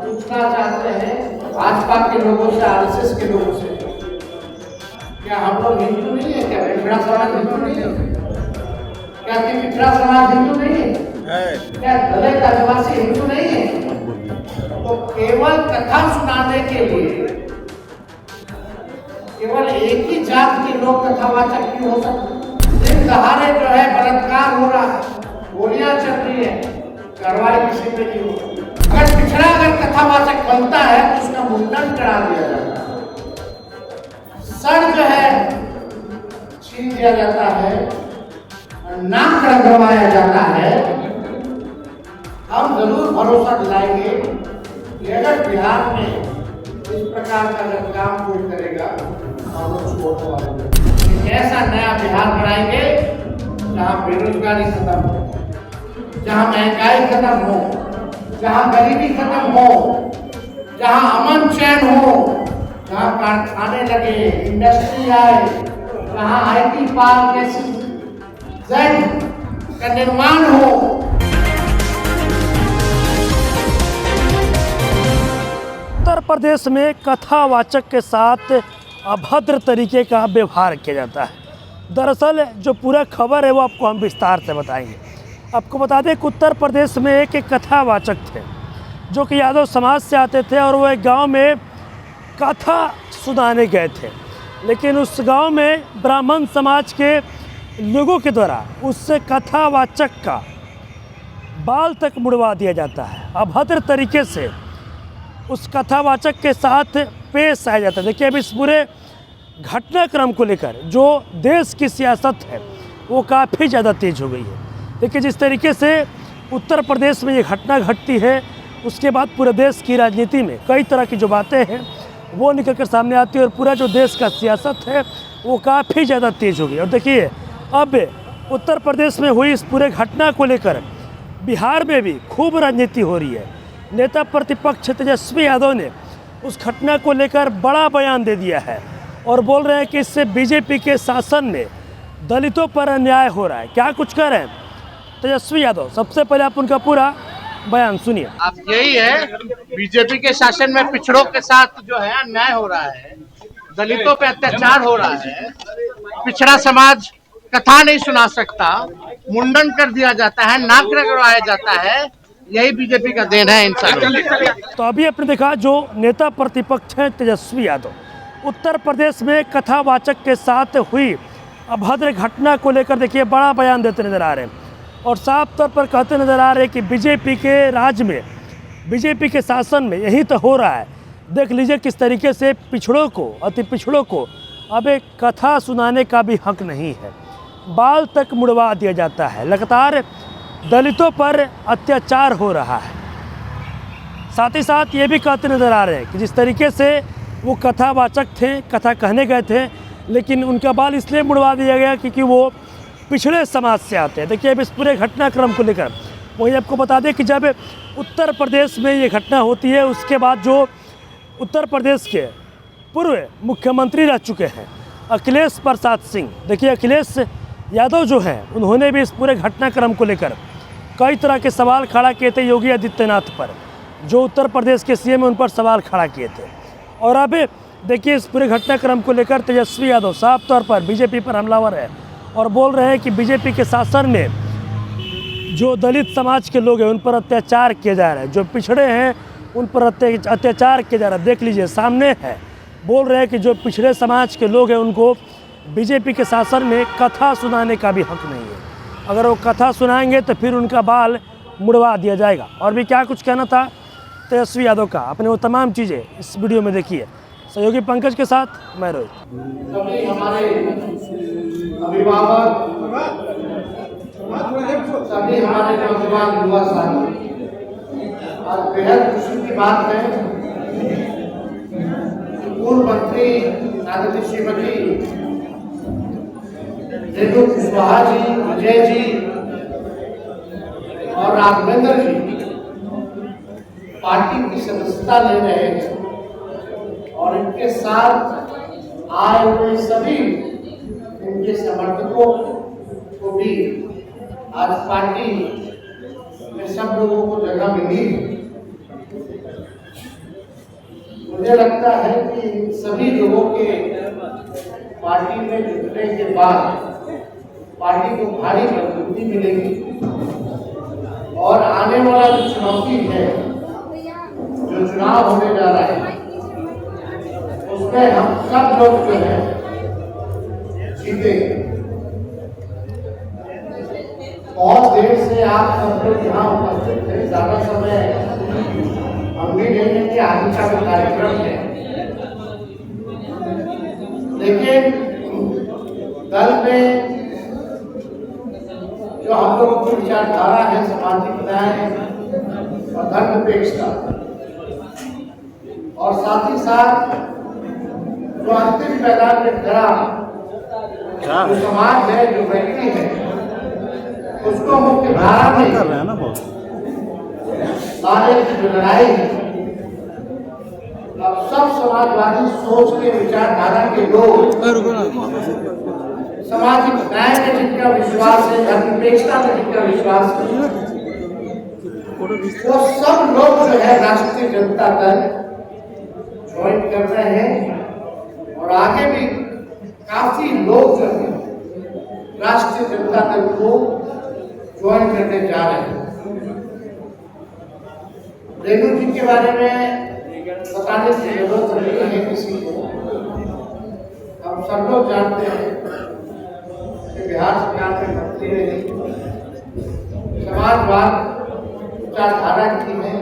पूछना चाहते हैं भाजपा के लोगों से, आरएसएस के लोगों से, क्या हम लोग हिंदू नहीं है? क्या पिछड़ा समाज हिंदू नहीं है? क्या पिछड़ा समाज हिंदू नहीं है? क्या दलित आदिवासी हिंदू नहीं है? तो केवल कथा सुनाने के लिए केवल एक ही जात के लोग कथावाचक क्यों हो सकते? दिन दहाड़े जो है बलात्कार हो रहा है, गोलियां चल रही है, कार्रवाई किसी पे नहीं हो। अगर पिछड़ा अगर कथावाचक बनता है तो उसका मुंडन करा दिया जाता है, सर जो है छीन दिया जाता है, नाक रंगवाया जाता है। हम जरूर भरोसा दिलाएंगे कि अगर बिहार में इस प्रकार का अगर काम कोई करेगा हम लोग ऐसा नया बिहार बनाएंगे जहाँ बेरोजगारी खत्म हो, जहाँ महंगाई खत्म हो, जहाँ गरीबी खत्म हो, जहाँ अमन चैन हो, जहाँ कारखाने लगे, इंडस्ट्री आए, जहाँ आईटी पार्क का निर्माण हो। उत्तर प्रदेश में कथावाचक के साथ अभद्र तरीके का व्यवहार किया जाता है। दरअसल जो पूरा खबर है वो आपको हम विस्तार से बताएंगे। आपको बता दें कि उत्तर प्रदेश में एक कथावाचक थे जो कि यादव समाज से आते थे और वो एक गांव में कथा सुनाने गए थे, लेकिन उस गांव में ब्राह्मण समाज के लोगों के द्वारा उससे कथावाचक का बाल तक मुड़वा दिया जाता है। अभद्र तरीके से उस कथावाचक के साथ पेश आया जाता है। देखिए अब इस पूरे घटनाक्रम को लेकर जो देश की सियासत है वो काफ़ी ज़्यादा तेज़ हो गई है। देखिए जिस तरीके से उत्तर प्रदेश में ये घटना घटती है उसके बाद पूरे देश की राजनीति में कई तरह की जो बातें हैं वो निकल कर सामने आती है और पूरा जो देश का सियासत है वो काफ़ी ज़्यादा तेज़ हो गई। और देखिए अब उत्तर प्रदेश में हुई इस पूरे घटना को लेकर बिहार में भी खूब राजनीति हो रही है। नेता प्रतिपक्ष तेजस्वी यादव ने उस घटना को लेकर बड़ा बयान दे दिया है और बोल रहे हैं कि इससे बीजेपी के शासन में दलितों पर अन्याय हो रहा है। क्या कुछ कह रहे हैं तेजस्वी यादव, सबसे पहले आप उनका पूरा बयान सुनिए। आप यही है, बीजेपी के शासन में पिछड़ों के साथ जो है अन्याय हो रहा है, दलितों पे अत्याचार हो रहा है, पिछड़ा समाज कथा नहीं सुना सकता, मुंडन कर दिया जाता है, नाक रगड़वाया जाता है, यही बीजेपी का देन है इंसान। तो अभी आपने देखा जो नेता प्रतिपक्ष हैं तेजस्वी यादव, उत्तर प्रदेश में कथावाचक के साथ हुई अभद्र घटना को लेकर देखिए बड़ा बयान देते नजर आ रहे हैं और साफ तौर पर कहते नजर आ रहे हैं कि बीजेपी के राज में, बीजेपी के शासन में यही तो हो रहा है। देख लीजिए किस तरीके से पिछड़ों को, अति पिछड़ों को अब एक कथा सुनाने का भी हक नहीं है, बाल तक मुड़वा दिया जाता है, लगातार दलितों पर अत्याचार हो रहा है। साथ ही साथ ये भी कहते नजर आ रहे हैं कि जिस तरीके से वो कथावाचक थे, कथा कहने गए थे, लेकिन उनका बाल इसलिए मुड़वा दिया गया क्योंकि वो पिछड़े समाज से आते हैं। देखिए अब इस पूरे घटनाक्रम को लेकर वही आपको बता दें कि जब उत्तर प्रदेश में ये घटना होती है उसके बाद जो उत्तर प्रदेश के पूर्व मुख्यमंत्री रह चुके हैं अखिलेश प्रसाद सिंह, देखिए अखिलेश यादव जो हैं उन्होंने भी इस पूरे घटनाक्रम को लेकर कई तरह के सवाल खड़ा किए थे योगी आदित्यनाथ पर, जो उत्तर प्रदेश के सीएम उन पर सवाल खड़ा किए थे। और अब देखिए इस पूरे घटनाक्रम को लेकर तेजस्वी यादव साफ तौर पर बीजेपी पर हमलावर है और बोल रहे हैं कि बीजेपी के शासन में जो दलित समाज के लोग हैं उन पर अत्याचार किया जा रहा है, जो पिछड़े हैं उन पर अत्याचार किया जा रहा है। देख लीजिए सामने है, बोल रहे हैं कि जो पिछड़े समाज के लोग हैं उनको बीजेपी के शासन में कथा सुनाने का भी हक नहीं है। अगर वो कथा सुनाएंगे तो फिर उनका बाल मुड़वा दिया जाएगा। और भी क्या कुछ कहना था तेजस्वी यादव का, अपने वो तमाम चीज़ें इस वीडियो में देखिए। सहयोगी पंकज के साथ मैं रोहित। सभी हमारे अभिभावक, सभी हमारे नौजवान युवा साथी, आज बेहद खुशी की बात है पूर्व मंत्री आदरणीय श्रीमती रेणु कुशवाहा जी, विजय जी और राघवेंद्र जी पार्टी की सदस्यता ले रहे हैं और इनके साथ आए हुए सभी इनके समर्थकों को भी आज पार्टी में सब लोगों को जगह मिली। मुझे लगता है कि सभी लोगों के पार्टी में जुटने के बाद पार्टी को भारी मजबूती मिलेगी और आने वाला जो चुनौती है, जो चुनाव होने जा रहा है, उसमें हम सब लोग जो है जीतेंगे। बहुत देर से आप सब लोग यहाँ उपस्थित थे, ज्यादा समय हम भी नहीं है कि आगे का जो कार्यक्रम है, लेकिन दल में जो हम लोगों की विचारधारा है सामाजिक न्याय और धर्मनिरपेक्षता, और साथ ही साथ जो अंतिम मैदान में खड़ा जो समाज है, जो व्यक्ति है, उसको मुख्य धारा में कर रहे हैं ना बहुत लाने की जो लड़ाई है, अब सब समाजवादी सोच के विचारधारा के लोग, सामाजिक न्याय में जिनका विश्वास है, धर्मनिरपेक्षता में जिनका विश्वास है, वो सब लोग जो है राष्ट्रीय जनता दल ज्वाइन कर रहे हैं और आगे भी काफी लोग जो है राष्ट्रीय जनता दल को ज्वाइन करने जा रहे हैं। रेणु जी के बारे में बताने की जरूरत नहीं है किसी को, हम सब लोग जानते हैं कि बिहार सरकार में मंत्री रही, समाजवाद विचारधारा की है,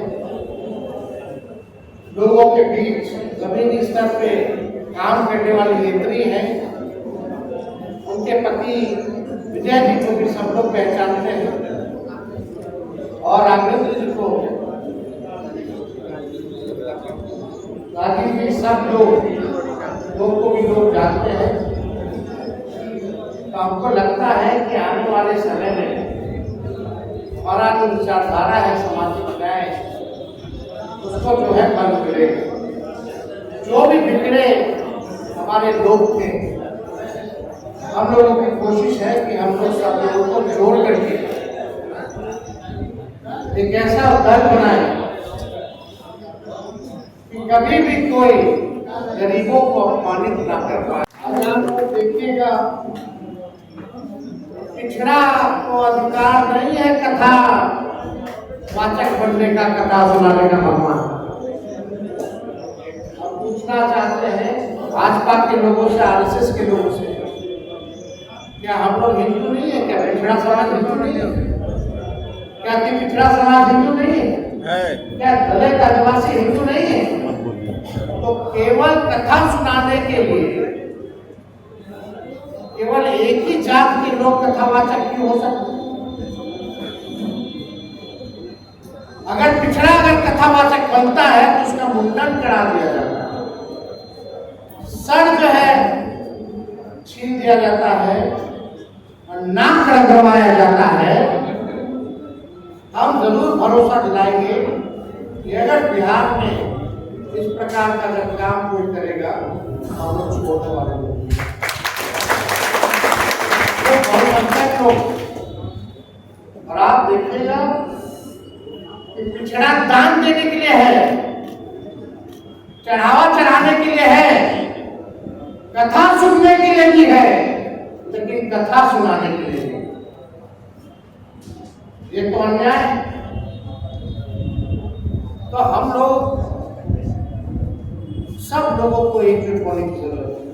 लोगों के बीच जमीनी स्तर पे काम करने वाली नेत्री हैं। उनके पति विजय जी को भी सब लोग पहचानते हैं और राघवेंद्र जी को, राजीव जी, सब लोग को भी लोग जानते हैं। तो हमको लगता है कि आने वाले समय में हमारा जो विचारधारा है सामाजिक न्याय, उसको जो है बल मिलेगा। जो भी बिगड़े हमारे लोग थे, हम लोगों की कोशिश है कि हम लोग सब लोगों को जोड़ करके एक ऐसा दल बनाए कि कभी भी कोई गरीबों को अपमानित ना कर पाए। आज आप लोग देखिएगा, पिछड़ा को अधिकार नहीं है कथा वाचक बनने का, कथा सुनाने का। भगवान हम पूछना चाहते हैं भाजपा के लोगों से, आरएसएस के लोगों से, क्या हम लोग हिंदू नहीं है? क्या पिछड़ा समाज हिंदू नहीं है? क्या पिछड़ा समाज हिंदू नहीं है? क्या दलित आदिवासी हिंदू नहीं है? तो केवल कथा सुनाने के लिए केवल एक ही जात के लोग कथावाचक क्यों हो सकते? अगर पिछड़ा कथावाचक बनता है तो उसका मुंडन करा दिया जाता है, सर जो है छीन दिया जाता है और नाक रंगवाया जाता है। हम जरूर भरोसा दिलाएंगे कि अगर बिहार में इस प्रकार का अगर काम कोई करेगा तो हम लोग छोड़ने वाले लोग और आप देखिएगा कि पिछड़ा दान देने के लिए है, चढ़ावा चढ़ाने के लिए है, कथा सुनने के लिए भी है, लेकिन कथा सुनाने के लिए नहीं। ये तो अन्याय है। तो हम लोग सब लोगों को एकजुट होने की जरूरत है।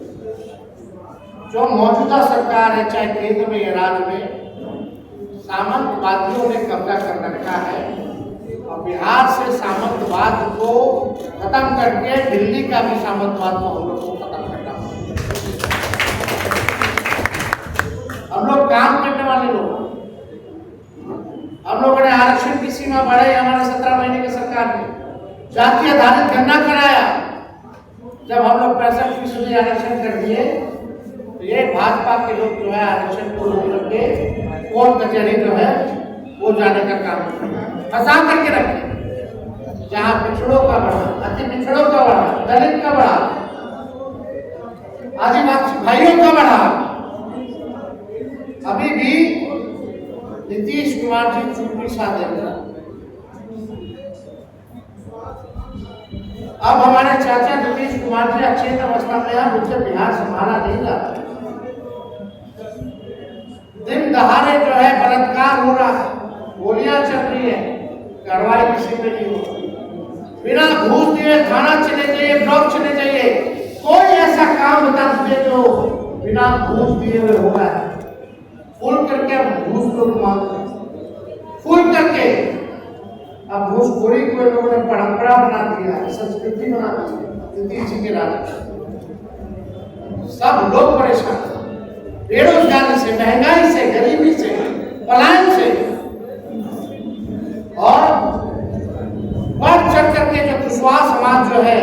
जो मौजूदा सरकार है, चाहे केंद्र में या राज्य में, सामंतवादियों ने कब्जा कर रखा है और बिहार से सामंतवाद को खत्म करके दिल्ली का भी सामंतवाद को हम लोग को खत्म करना होगा। हम लोग काम करने वाले लोग, हम लोगों ने आरक्षण की सीमा बढ़ाई। हमारे 17 महीने की सरकार ने जाति आधारित गणना कराया। जब हम लोग 65% आरक्षण कर दिए तो ये भाजपा के लोग जो है आरक्षण को रोक के कोर्ट कचहरी जो है वो जाने का काम फंसा करके रखे। जहाँ पिछड़ों का बढ़ा, अति पिछड़ों का बढ़ा, दलित का बढ़ा, आदिवासी भाइयों का बढ़ा, अभी भी नीतीश कुमार जी चुप्पी साधे अब हमारे चाचा नीतीश कुमार जी अचेत अवस्था में हैं, उनसे बिहार संभाला नहीं जाता। दिन दहाड़े जो है बलात्कार हो रहा है, गोलियां चल रही है, कार्रवाई किसी पे नहीं हो रही। बिना घूस दिए थाना चले जाइए, ब्लॉक चले जाइए, कोई ऐसा काम बता दीजिए जो बिना घूस दिए हुए हो रहा है। फुल करके अब घूस लोग मांगते हैं, फुल करके अब घूसखोरी को लोगों ने परंपरा बना दिया है, संस्कृति बना दी है। नीतीश जी के राज सब लोग परेशान, बेरोजगारी से, महंगाई से, गरीबी से, पलायन से, और बढ़ चढ़ करके जो कुशवाहा समाज जो है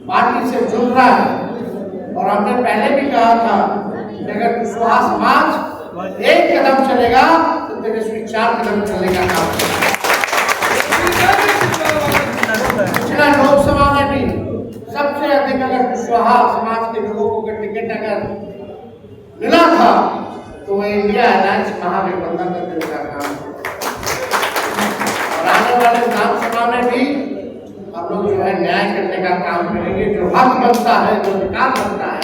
पार्टी से जुड़ रहा है। और हमने पहले भी कहा था कि अगर कुशवाहा समाज एक कदम चलेगा तो तेजस्वी 4 कदम चलेगा। पिछला लोकसभा में भी सबसे अधिक अगर कुशवाहा समाज के लोगों को टिकट अगर मिला था तो वो इंडिया अलायंस महागठबंधन का दिल का काम। और आने वाले विधानसभा में भी हम लोग जो है न्याय करने का काम करेंगे। जो हक बनता है, जो अधिकार बनता है,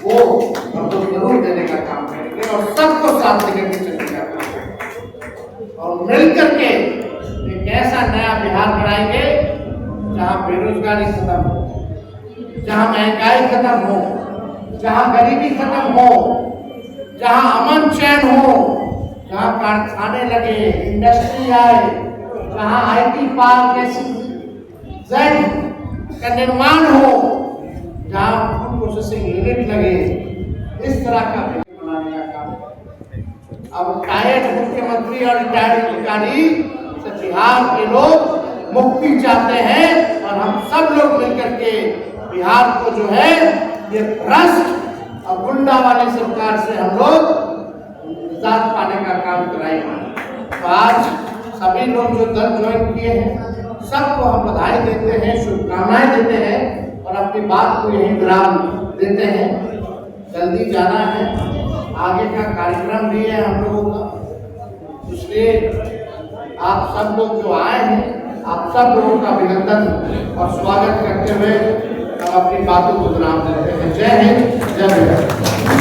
वो हम लोग जरूर देने का काम करेंगे और सबको साथ लेकर के चलने का काम करेंगे। और मिलकर के एक ऐसा नया बिहार बनाएंगे जहाँ बेरोजगारी खत्म हो, जहाँ महंगाई खत्म हो, जहाँ गरीबी खत्म हो, जहाँ अमन चैन हो, जहाँ कारखाने लगे, इंडस्ट्री आए, जहाँ IT पार्क का निर्माण हो, जहाँ फूड प्रोसेसिंग यूनिट लगे, इस तरह का बनाने का काम। अब रिटायर्ड मुख्यमंत्री और रिटायर्ड अधिकारी से बिहार के लोग मुक्ति चाहते हैं और हम सब लोग मिलकर के बिहार को जो है ये भ्रष्ट और गुंडा वाली सरकार से हम लोग निजात पाने का काम कराएंगे। तो आज सभी लोग जो दल ज्वाइन किए हैं सबको हम बधाई देते हैं, शुभकामनाएं देते हैं और अपनी बात को यही विराम देते हैं। जल्दी जाना है, आगे का कार्यक्रम भी है हम लोगों का, इसलिए आप सब लोग जो आए हैं, आप सब लोगों का अभिनंदन और स्वागत करते हुए हम अपनी बातों को विराम देते हैं। जय हिंद, जय भारत।